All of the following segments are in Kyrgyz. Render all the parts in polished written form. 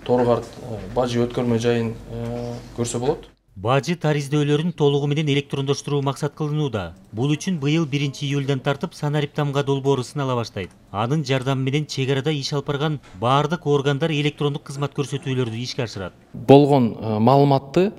тор карт бажы өткөрмө жайын көрсө болот. Бажы тариздөөлөрүн толугу менен электрондоштуруу максат кылынууда. Бул үчүн быйыл 1-июлдан тартып санарип тамга долбоору сынала баштайт. Анын жардамы менен чек арада иш алып барган баардык органдар электрондук кызмат көрсөтүүлөрдү ишке ашырат. Болгон маалыматты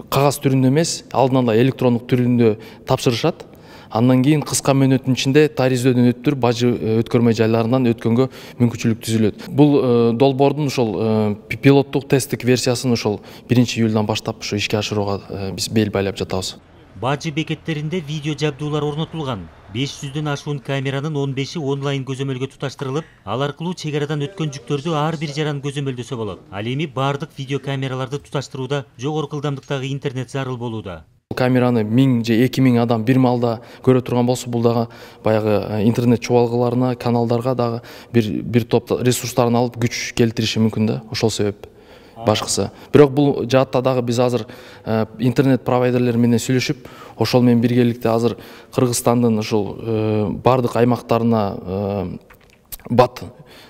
кагаз түрүндө эмес, алдын ала электрондук түрүндө тапшырышат. Андан кийин кыска мөөнөттүн ичинде тариздөөдөн өтүп бажы өткөрмө жайларынан өткөнгө мүмкүнчүлүк түзүлөт. Бул долбоордун ошол пилоттук тесттик версиясын ошол 1-июлдан баштап ошо ишке ашырууга биз бел байлап жатабыз. Бажы бекеттеринде видео жабдуулар орнотулган. 500дөн ашуун камеранын 15и онлайн көзөмөлгө туташтырылып, ал аркылуу чек арадан өткөн жүктөрдү ар бир жаран көзөмөлдөсө болот. Ал эми баардык видео камераларды туташтырууда жогорку ылдамдыктагы интернет зарыл болууда. Камераны 1000 же 2000 адам бир маалда көрө турган болсо, бул дагы баягы интернет чубалгыларына, каналдарга дагы бир топ ресурстарын алып күч келтириши мүмкүн да. Ошол себеп башкысы. Бирок бул жаатта дагы биз азыр интернет провайдерлер менен сүйлөшүп, ошол менен биргеликте азыр Кыргызстандын ошол бардык аймактарына бат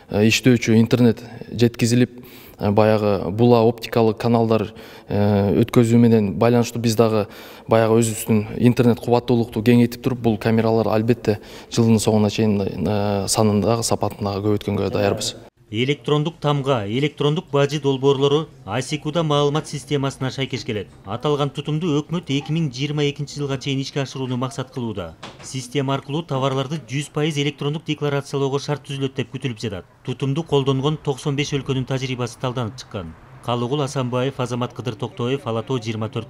иштөөчү интернет жеткизилип, баягы була оптикалык каналдар өткөзүү менен байланыштуу биз дагы баягы өзүбүздүн интернет кубаттуулукту кеңейтип туруп, бул камералар албетте жылдын соңуна чейин санын дагы сапатын дагы көбөйткөнгө даярбыз. Электрондук тамга, электрондук бажы долбоорлору ICQ-да маалымат системасына шайкеш келет. Аталган тутумду өкмөт 2022 жылга чейин ишке ашырууну максат кылууда. Система аркылуу товарларды 100% электрондук декларациялоого шарт түзүлөт деп күтүлүп жатат. Тутумду колдонгон 95 өлкөнүн тажрыйбасы талданып чыккан. Калыгул Асанбаев, Азамат Кыдыр Токтоев, Ала Тоо 24.